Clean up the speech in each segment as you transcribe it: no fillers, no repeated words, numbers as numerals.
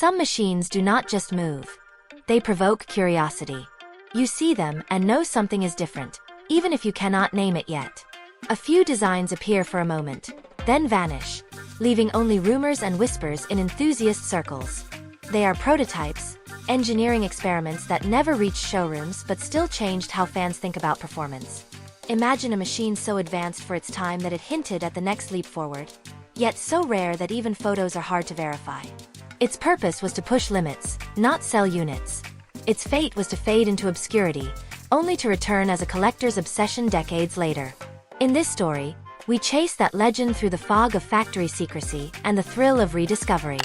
Some machines do not just move. They provoke curiosity. You see them and know something is different, even if you cannot name it yet. A few designs appear for a moment, then vanish, leaving only rumors and whispers in enthusiast circles. They are prototypes, engineering experiments that never reached showrooms but still changed how fans think about performance. Imagine a machine so advanced for its time that it hinted at the next leap forward, yet so rare that even photos are hard to verify. Its purpose was to push limits, not sell units. Its fate was to fade into obscurity, only to return as a collector's obsession decades later. In this story, we chase that legend through the fog of factory secrecy and the thrill of rediscovery.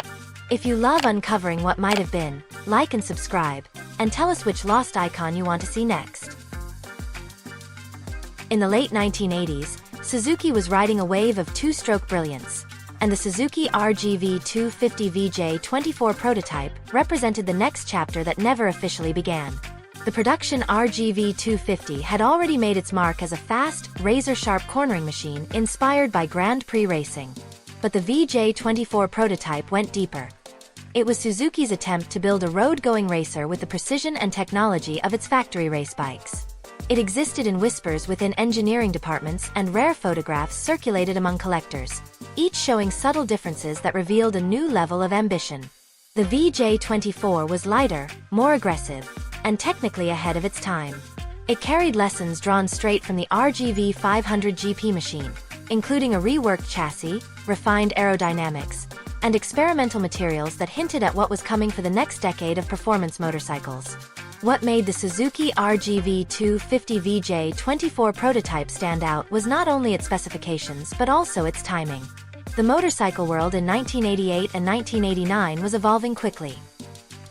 If you love uncovering what might have been, like and subscribe, and tell us which lost icon you want to see next. In the late 1980s, Suzuki was riding a wave of two-stroke brilliance, and the Suzuki RGV250 VJ24 prototype represented the next chapter that never officially began. The production RGV250 had already made its mark as a fast, razor-sharp cornering machine inspired by Grand Prix racing. But the VJ24 prototype went deeper. It was Suzuki's attempt to build a road-going racer with the precision and technology of its factory race bikes. It existed in whispers within engineering departments, and rare photographs circulated among collectors, each showing subtle differences that revealed a new level of ambition. The VJ24 was lighter, more aggressive, and technically ahead of its time. It carried lessons drawn straight from the RGV500 GP machine, including a reworked chassis, refined aerodynamics, and experimental materials that hinted at what was coming for the next decade of performance motorcycles. What made the Suzuki RGV250 VJ24 prototype stand out was not only its specifications but also its timing. The motorcycle world in 1988 and 1989 was evolving quickly.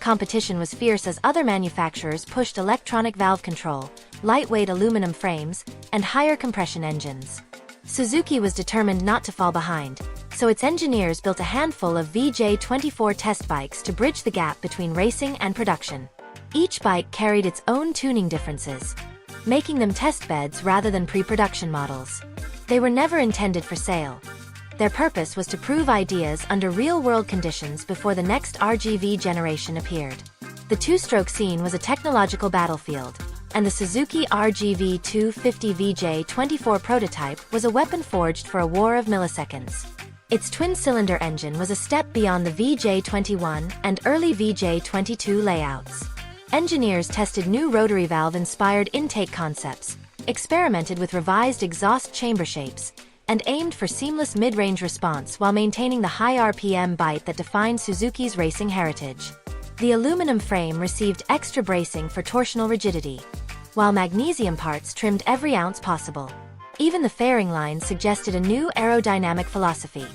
Competition was fierce as other manufacturers pushed electronic valve control, lightweight aluminum frames, and higher compression engines. Suzuki was determined not to fall behind, so its engineers built a handful of VJ24 test bikes to bridge the gap between racing and production. Each bike carried its own tuning differences, making them test beds rather than pre-production models. They were never intended for sale. Their purpose was to prove ideas under real-world conditions before the next RGV generation appeared. The two-stroke scene was a technological battlefield, and the Suzuki RGV250 VJ24 prototype was a weapon forged for a war of milliseconds. Its twin-cylinder engine was a step beyond the VJ21 and early VJ22 layouts. Engineers tested new rotary valve-inspired intake concepts, experimented with revised exhaust chamber shapes, and aimed for seamless mid-range response while maintaining the high RPM bite that defined Suzuki's racing heritage. The aluminum frame received extra bracing for torsional rigidity, while magnesium parts trimmed every ounce possible. Even the fairing line suggested a new aerodynamic philosophy.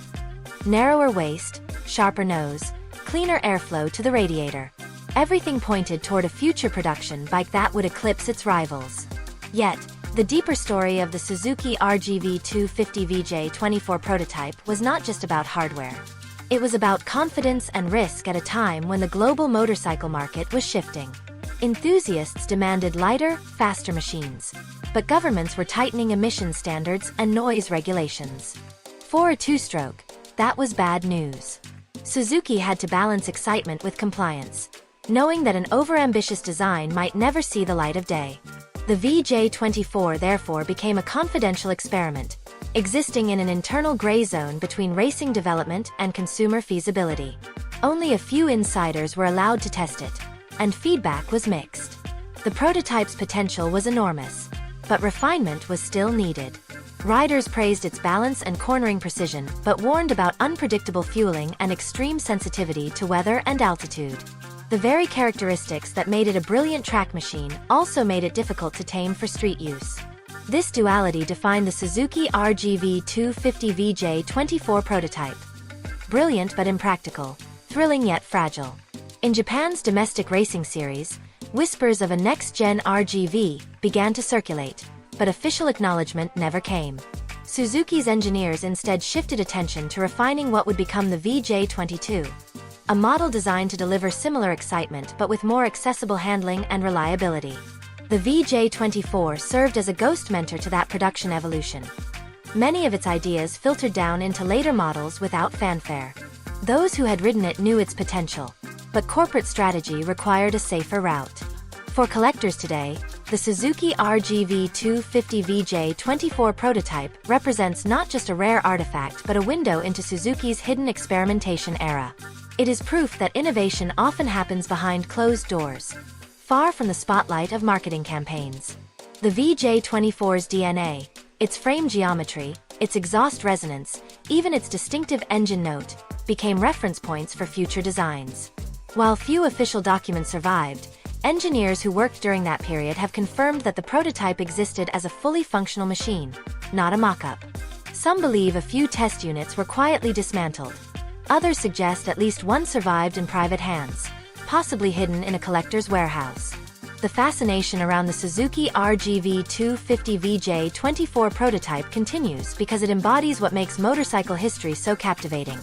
Narrower waist, sharper nose, cleaner airflow to the radiator. Everything pointed toward a future production bike that would eclipse its rivals. Yet, the deeper story of the Suzuki RGV250 VJ24 prototype was not just about hardware. It was about confidence and risk at a time when the global motorcycle market was shifting. Enthusiasts demanded lighter, faster machines, but governments were tightening emission standards and noise regulations. For a two-stroke, that was bad news. Suzuki had to balance excitement with compliance, knowing that an overambitious design might never see the light of day. The VJ24 therefore became a confidential experiment, existing in an internal gray zone between racing development and consumer feasibility. Only a few insiders were allowed to test it, and feedback was mixed. The prototype's potential was enormous, but refinement was still needed. Riders praised its balance and cornering precision, but warned about unpredictable fueling and extreme sensitivity to weather and altitude. The very characteristics that made it a brilliant track machine also made it difficult to tame for street use. This duality defined the Suzuki RGV250 VJ24 prototype. Brilliant but impractical, thrilling yet fragile. In Japan's domestic racing series, whispers of a next-gen RGV began to circulate, but official acknowledgement never came. Suzuki's engineers instead shifted attention to refining what would become the VJ22. A model designed to deliver similar excitement but with more accessible handling and reliability. The VJ24 served as a ghost mentor to that production evolution. Many of its ideas filtered down into later models without fanfare. Those who had ridden it knew its potential, but corporate strategy required a safer route. For collectors today, the Suzuki RGV250 VJ24 prototype represents not just a rare artifact but a window into Suzuki's hidden experimentation era. It is proof that innovation often happens behind closed doors, far from the spotlight of marketing campaigns. The VJ24's DNA, its frame geometry, its exhaust resonance, even its distinctive engine note, became reference points for future designs. While few official documents survived, engineers who worked during that period have confirmed that the prototype existed as a fully functional machine, not a mock-up. Some believe a few test units were quietly dismantled. Others suggest at least one survived in private hands, possibly hidden in a collector's warehouse. The fascination around the Suzuki RGV250 VJ24 prototype continues because it embodies what makes motorcycle history so captivating: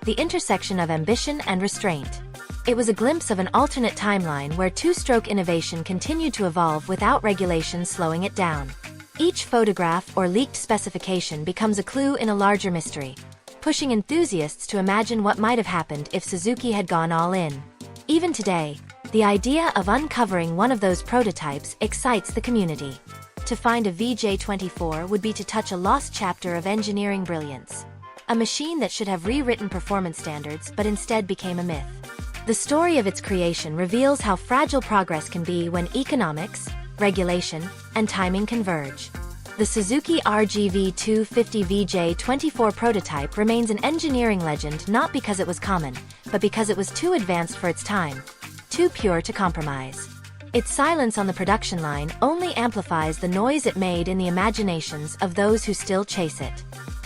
the intersection of ambition and restraint. It was a glimpse of an alternate timeline where two-stroke innovation continued to evolve without regulations slowing it down. Each photograph or leaked specification becomes a clue in a larger mystery, pushing enthusiasts to imagine what might have happened if Suzuki had gone all in. Even today, the idea of uncovering one of those prototypes excites the community. To find a VJ24 would be to touch a lost chapter of engineering brilliance. A machine that should have rewritten performance standards but instead became a myth. The story of its creation reveals how fragile progress can be when economics, regulation, and timing converge. The Suzuki RGV250 VJ24 prototype remains an engineering legend not because it was common, but because it was too advanced for its time, too pure to compromise. Its silence on the production line only amplifies the noise it made in the imaginations of those who still chase it.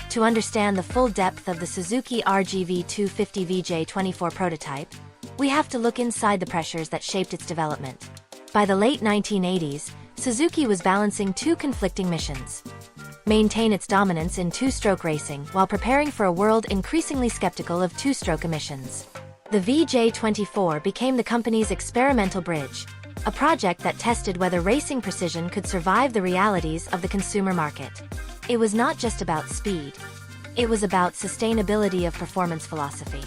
To understand the full depth of the Suzuki RGV250 VJ24 prototype, we have to look inside the pressures that shaped its development. By the late 1980s, Suzuki was balancing two conflicting missions: maintain its dominance in two-stroke racing while preparing for a world increasingly skeptical of two-stroke emissions. The VJ24 became the company's experimental bridge, a project that tested whether racing precision could survive the realities of the consumer market. It was not just about speed. It was about sustainability of performance philosophy.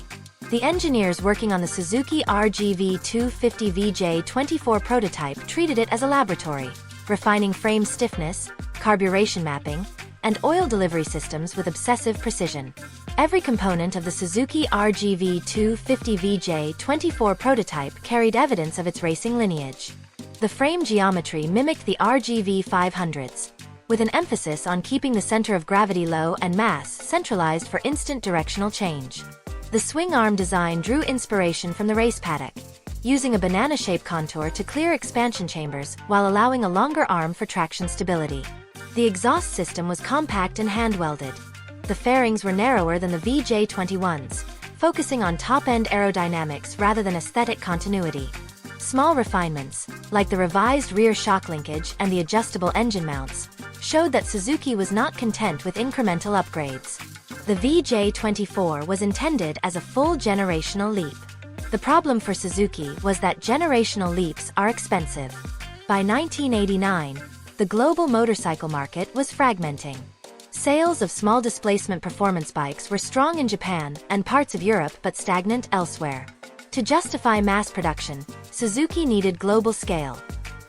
The engineers working on the Suzuki RGV250 VJ24 prototype treated it as a laboratory, refining frame stiffness, carburation mapping, and oil delivery systems with obsessive precision. Every component of the Suzuki RGV250 VJ24 prototype carried evidence of its racing lineage. The frame geometry mimicked the RGV500's, with an emphasis on keeping the center of gravity low and mass centralized for instant directional change. The swing arm design drew inspiration from the race paddock, using a banana-shaped contour to clear expansion chambers while allowing a longer arm for traction stability. The exhaust system was compact and hand-welded. The fairings were narrower than the VJ21's, focusing on top-end aerodynamics rather than aesthetic continuity. Small refinements, like the revised rear shock linkage and the adjustable engine mounts, showed that Suzuki was not content with incremental upgrades. The VJ24 was intended as a full generational leap. The problem for Suzuki was that generational leaps are expensive. By 1989, the global motorcycle market was fragmenting. Sales of small displacement performance bikes were strong in Japan and parts of Europe but stagnant elsewhere. To justify mass production, Suzuki needed global scale.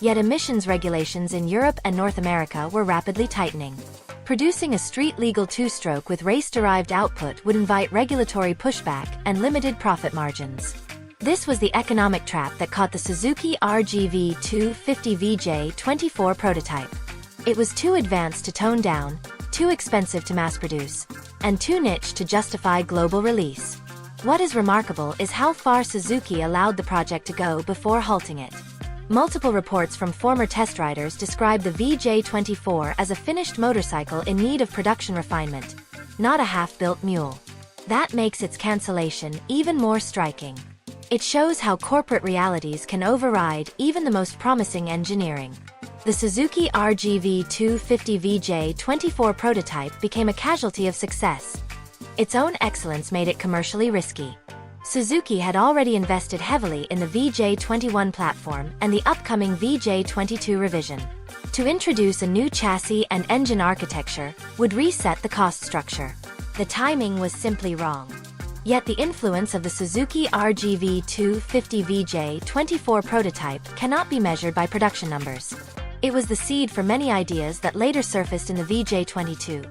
Yet emissions regulations in Europe and North America were rapidly tightening. Producing a street-legal two-stroke with race-derived output would invite regulatory pushback and limited profit margins. This was the economic trap that caught the Suzuki RGV250 VJ24 prototype. It was too advanced to tone down, too expensive to mass-produce, and too niche to justify global release. What is remarkable is how far Suzuki allowed the project to go before halting it. Multiple reports from former test riders describe the VJ24 as a finished motorcycle in need of production refinement, not a half-built mule. That makes its cancellation even more striking. It shows how corporate realities can override even the most promising engineering. The Suzuki RGV250 VJ24 prototype became a casualty of success. Its own excellence made it commercially risky. Suzuki had already invested heavily in the VJ21 platform and the upcoming VJ22 revision. To introduce a new chassis and engine architecture would reset the cost structure. The timing was simply wrong. Yet the influence of the Suzuki RGV250 VJ24 prototype cannot be measured by production numbers. It was the seed for many ideas that later surfaced in the VJ22.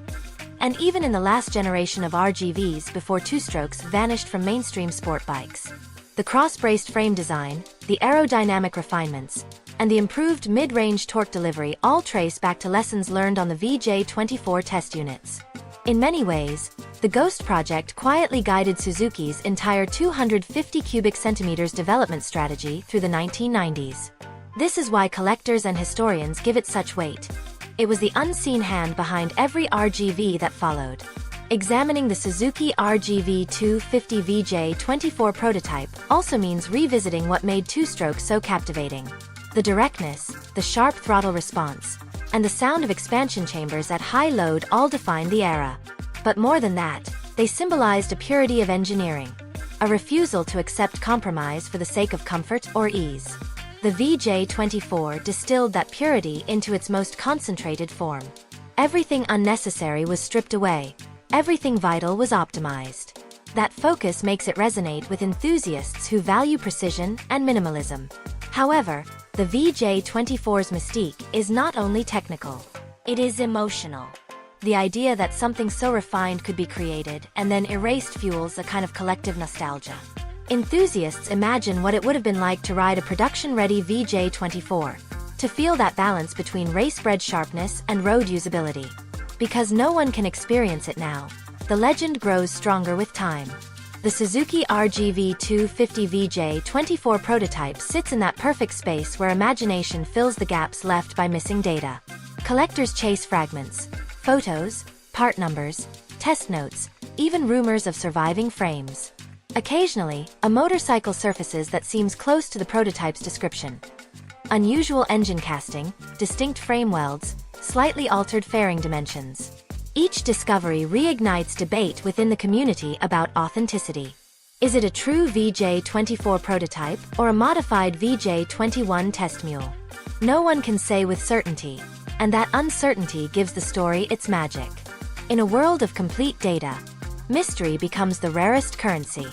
And even in the last generation of RGVs before two-strokes vanished from mainstream sport bikes. The cross-braced frame design, the aerodynamic refinements, and the improved mid-range torque delivery all trace back to lessons learned on the VJ24 test units. In many ways, the Ghost project quietly guided Suzuki's entire 250 cubic centimeters development strategy through the 1990s. This is why collectors and historians give it such weight. It was the unseen hand behind every RGV that followed. Examining the Suzuki RGV250 VJ24 prototype also means revisiting what made two-strokes so captivating. The directness, the sharp throttle response, and the sound of expansion chambers at high load all defined the era. But more than that, they symbolized a purity of engineering, a refusal to accept compromise for the sake of comfort or ease. The VJ24 distilled that purity into its most concentrated form. Everything unnecessary was stripped away. Everything vital was optimized. That focus makes it resonate with enthusiasts who value precision and minimalism. However, the VJ24's mystique is not only technical. It is emotional. The idea that something so refined could be created and then erased fuels a kind of collective nostalgia. Enthusiasts imagine what it would have been like to ride a production-ready VJ24, to feel that balance between race-bred sharpness and road usability. Because no one can experience it now, the legend grows stronger with time. The Suzuki RGV250 VJ24 prototype sits in that perfect space where imagination fills the gaps left by missing data. Collectors chase fragments, photos, part numbers, test notes, even rumors of surviving frames. Occasionally, a motorcycle surfaces that seems close to the prototype's description. Unusual engine casting, distinct frame welds, slightly altered fairing dimensions. Each discovery reignites debate within the community about authenticity. Is it a true VJ24 prototype or a modified VJ21 test mule? No one can say with certainty, and that uncertainty gives the story its magic. In a world of complete data, mystery becomes the rarest currency.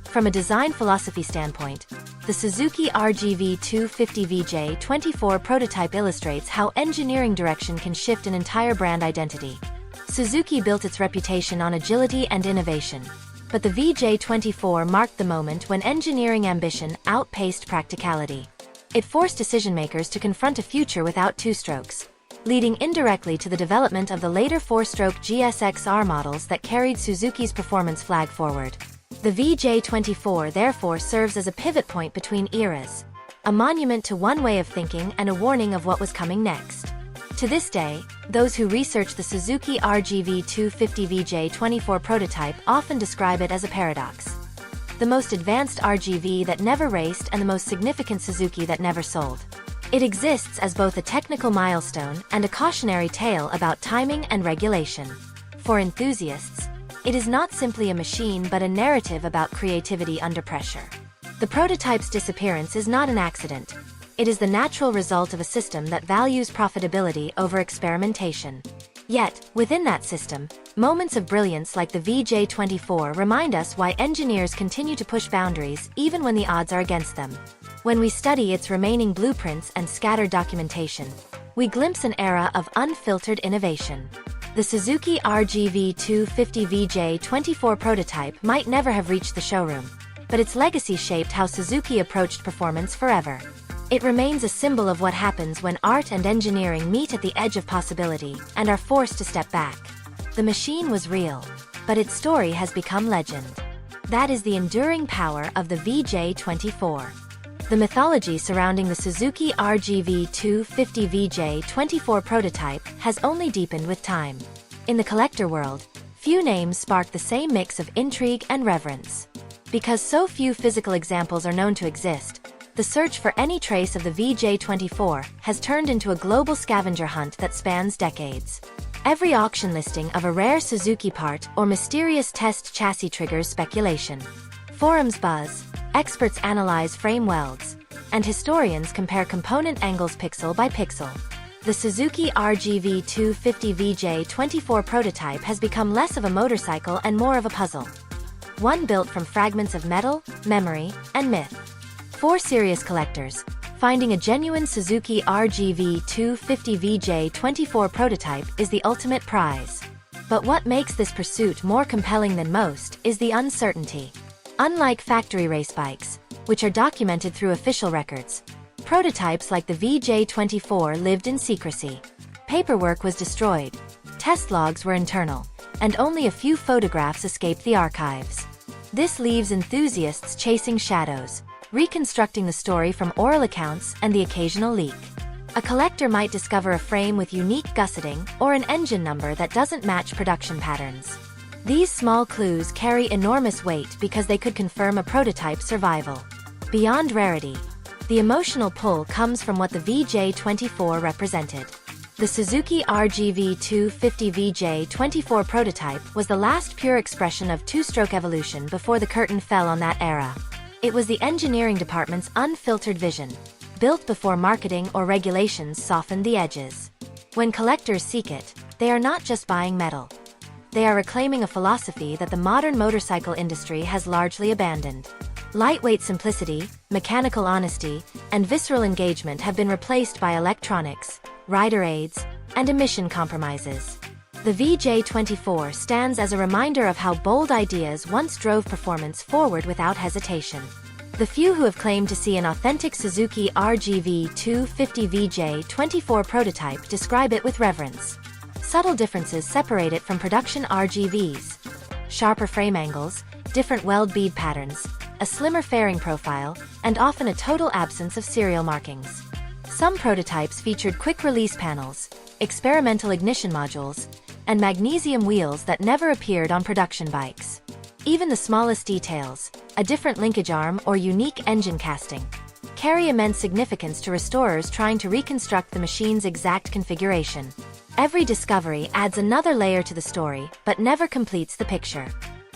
From a design philosophy standpoint, the Suzuki RGV250 VJ24 prototype illustrates how engineering direction can shift an entire brand identity. Suzuki built its reputation on agility and innovation, but the VJ24 marked the moment when engineering ambition outpaced practicality. It forced decision-makers to confront a future without two-strokes, leading indirectly to the development of the later four-stroke GSX-R models that carried Suzuki's performance flag forward. The VJ24 therefore serves as a pivot point between eras, a monument to one way of thinking and a warning of what was coming next. To this day, those who research the Suzuki RGV250 VJ24 prototype often describe it as a paradox. The most advanced RGV that never raced and the most significant Suzuki that never sold. It exists as both a technical milestone and a cautionary tale about timing and regulation. For enthusiasts, it is not simply a machine but a narrative about creativity under pressure. The prototype's disappearance is not an accident. It is the natural result of a system that values profitability over experimentation. Yet, within that system, moments of brilliance like the VJ24 remind us why engineers continue to push boundaries even when the odds are against them. When we study its remaining blueprints and scattered documentation, we glimpse an era of unfiltered innovation. The Suzuki RGV250 VJ24 prototype might never have reached the showroom, but its legacy shaped how Suzuki approached performance forever. It remains a symbol of what happens when art and engineering meet at the edge of possibility and are forced to step back. The machine was real, but its story has become legend. That is the enduring power of the VJ24. The mythology surrounding the Suzuki RGV250 VJ24 prototype has only deepened with time. In the collector world, few names spark the same mix of intrigue and reverence. Because so few physical examples are known to exist, the search for any trace of the VJ24 has turned into a global scavenger hunt that spans decades. Every auction listing of a rare Suzuki part or mysterious test chassis triggers speculation. Forums buzz, experts analyze frame welds, and historians compare component angles pixel by pixel. The Suzuki RGV250 VJ24 prototype has become less of a motorcycle and more of a puzzle. one built from fragments of metal, memory, and myth. For serious collectors, finding a genuine Suzuki RGV250 VJ24 prototype is the ultimate prize. But what makes this pursuit more compelling than most is the uncertainty. Unlike factory race bikes, which are documented through official records, prototypes like the VJ24 lived in secrecy. Paperwork was destroyed, test logs were internal, and only a few photographs escaped the archives. This leaves enthusiasts chasing shadows, reconstructing the story from oral accounts and the occasional leak. A collector might discover a frame with unique gusseting or an engine number that doesn't match production patterns. These small clues carry enormous weight because they could confirm a prototype's survival. Beyond rarity, the emotional pull comes from what the VJ24 represented. The Suzuki RGV250 VJ24 prototype was the last pure expression of two-stroke evolution before the curtain fell on that era. It was the engineering department's unfiltered vision, built before marketing or regulations softened the edges. When collectors seek it, they are not just buying metal. They are reclaiming a philosophy that the modern motorcycle industry has largely abandoned. Lightweight simplicity, mechanical honesty, and visceral engagement have been replaced by electronics, rider aids, and emission compromises. The VJ24 stands as a reminder of how bold ideas once drove performance forward without hesitation. The few who have claimed to see an authentic Suzuki RGV250 VJ24 prototype describe it with reverence. Subtle differences separate it from production RGVs. Sharper frame angles, different weld bead patterns, a slimmer fairing profile, and often a total absence of serial markings. Some prototypes featured quick-release panels, experimental ignition modules, and magnesium wheels that never appeared on production bikes. Even the smallest details, a different linkage arm or unique engine casting, carry immense significance to restorers trying to reconstruct the machine's exact configuration. Every discovery adds another layer to the story, but never completes the picture.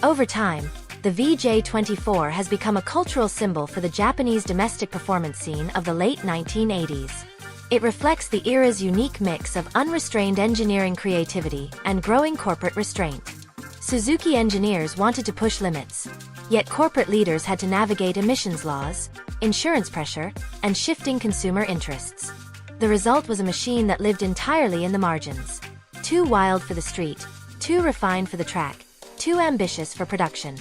Over time, the VJ24 has become a cultural symbol for the Japanese domestic performance scene of the late 1980s. It reflects the era's unique mix of unrestrained engineering creativity and growing corporate restraint. Suzuki engineers wanted to push limits, yet corporate leaders had to navigate emissions laws, insurance pressure, and shifting consumer interests. The result was a machine that lived entirely in the margins. Too wild for the street, too refined for the track, too ambitious for production.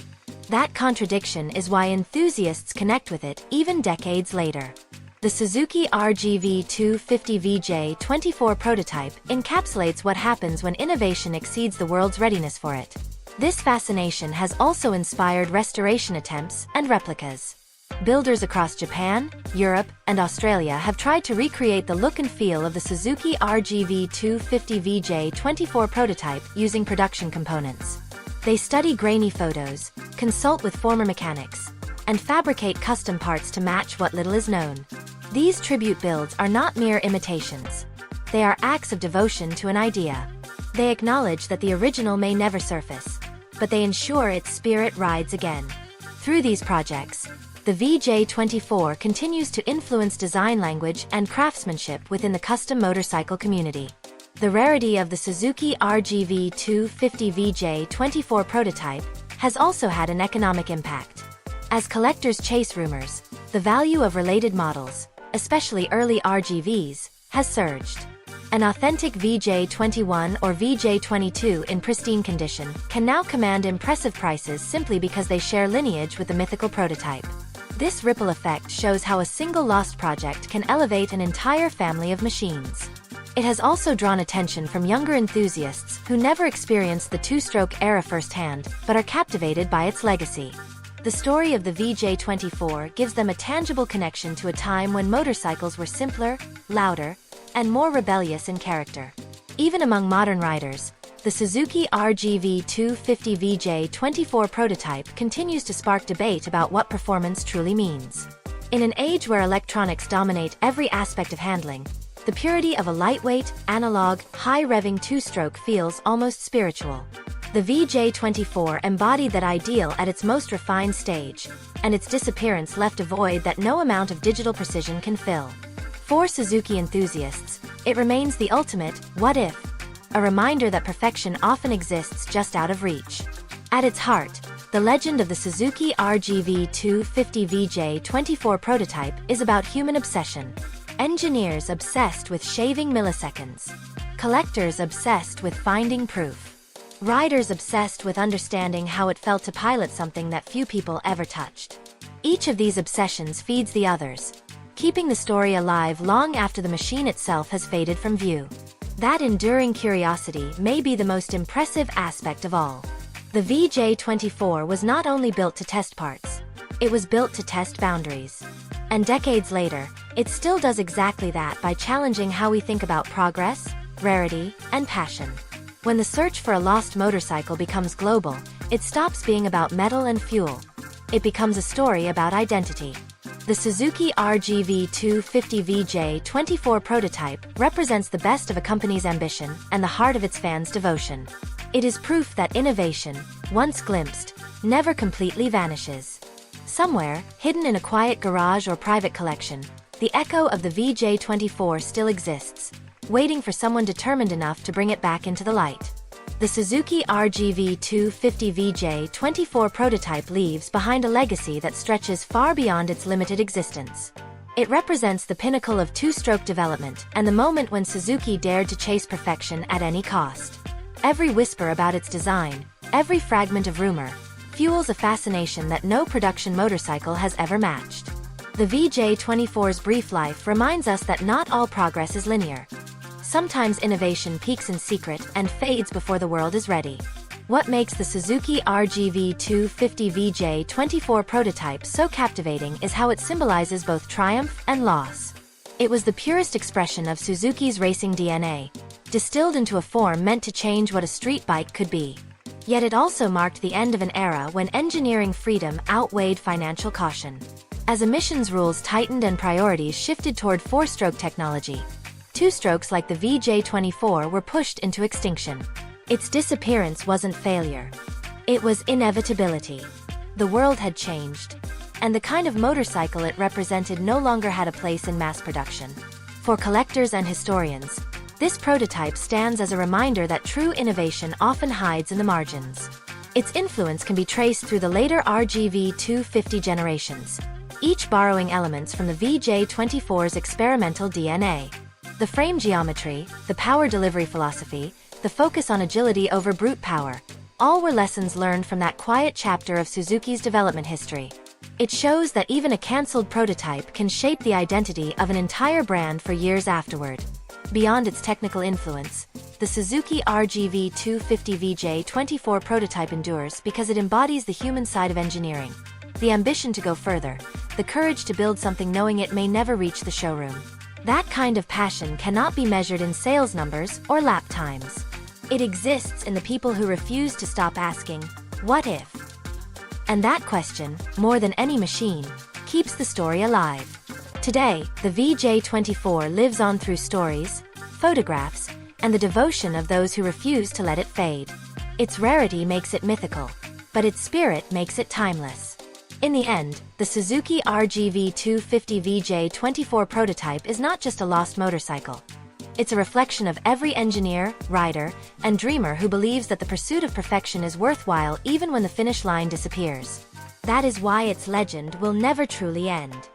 That contradiction is why enthusiasts connect with it even decades later. The Suzuki RGV250 VJ24 prototype encapsulates what happens when innovation exceeds the world's readiness for it. This fascination has also inspired restoration attempts and replicas. Builders across Japan, Europe, and Australia have tried to recreate the look and feel of the Suzuki RGV250 VJ24 prototype using production components. They study grainy photos, consult with former mechanics, and fabricate custom parts to match what little is known. These tribute builds are not mere imitations. They are acts of devotion to an idea. They acknowledge that the original may never surface, but they ensure its spirit rides again. Through these projects, the VJ24 continues to influence design language and craftsmanship within the custom motorcycle community. The rarity of the Suzuki RGV250 VJ24 prototype has also had an economic impact. As collectors chase rumors, the value of related models, especially early RGVs, has surged. An authentic VJ21 or VJ22 in pristine condition can now command impressive prices simply because they share lineage with the mythical prototype. This ripple effect shows how a single lost project can elevate an entire family of machines. It has also drawn attention from younger enthusiasts who never experienced the two-stroke era firsthand, but are captivated by its legacy. The story of the VJ24 gives them a tangible connection to a time when motorcycles were simpler, louder, and more rebellious in character. Even among modern riders, the Suzuki RGV250 VJ24 prototype continues to spark debate about what performance truly means. In an age where electronics dominate every aspect of handling, the purity of a lightweight, analog, high-revving two-stroke feels almost spiritual. The VJ24 embodied that ideal at its most refined stage, and its disappearance left a void that no amount of digital precision can fill. For Suzuki enthusiasts, it remains the ultimate what if, a reminder that perfection often exists just out of reach. At its heart, The legend of the Suzuki RGV250 VJ24 prototype is about human obsession. Engineers obsessed with shaving milliseconds. Collectors obsessed with finding proof. Riders obsessed with understanding how it felt to pilot something that few people ever touched. Each of these obsessions feeds the others, keeping the story alive long after the machine itself has faded from view. That enduring curiosity may be the most impressive aspect of all. The VJ24 was not only built to test parts, it was built to test boundaries. And decades later, it still does exactly that by challenging how we think about progress, rarity, and passion. When the search for a lost motorcycle becomes global, it stops being about metal and fuel. It becomes a story about identity. The Suzuki RGV250 VJ24 prototype represents the best of a company's ambition and the heart of its fans' devotion. It is proof that innovation, once glimpsed, never completely vanishes. Somewhere, hidden in a quiet garage or private collection, the echo of the VJ24 still exists, waiting for someone determined enough to bring it back into the light. The Suzuki RGV250 VJ24 prototype leaves behind a legacy that stretches far beyond its limited existence. It represents the pinnacle of two-stroke development and the moment when Suzuki dared to chase perfection at any cost. Every whisper about its design, every fragment of rumor, fuels a fascination that no production motorcycle has ever matched. The VJ24's brief life reminds us that not all progress is linear. Sometimes innovation peaks in secret and fades before the world is ready. What makes the Suzuki RGV250 VJ24 prototype so captivating is how it symbolizes both triumph and loss. It was the purest expression of Suzuki's racing DNA, distilled into a form meant to change what a street bike could be. Yet it also marked the end of an era when engineering freedom outweighed financial caution. As emissions rules tightened and priorities shifted toward four-stroke technology, two-strokes like the VJ24 were pushed into extinction. Its disappearance wasn't failure. It was inevitability. The world had changed, and the kind of motorcycle it represented no longer had a place in mass production. For collectors and historians, this prototype stands as a reminder that true innovation often hides in the margins. Its influence can be traced through the later RGV250 generations, each borrowing elements from the VJ24's experimental DNA. The frame geometry, the power delivery philosophy, the focus on agility over brute power, all were lessons learned from that quiet chapter of Suzuki's development history. It shows that even a cancelled prototype can shape the identity of an entire brand for years afterward. Beyond its technical influence, the Suzuki RGV250 VJ24 prototype endures because it embodies the human side of engineering. The ambition to go further, the courage to build something knowing it may never reach the showroom. That kind of passion cannot be measured in sales numbers or lap times. It exists in the people who refuse to stop asking, what if? And that question, more than any machine, keeps the story alive. Today, the VJ24 lives on through stories, photographs, and the devotion of those who refuse to let it fade. Its rarity makes it mythical, but its spirit makes it timeless. In the end, the Suzuki RGV250 VJ24 prototype is not just a lost motorcycle. It's a reflection of every engineer, rider, and dreamer who believes that the pursuit of perfection is worthwhile even when the finish line disappears. That is why its legend will never truly end.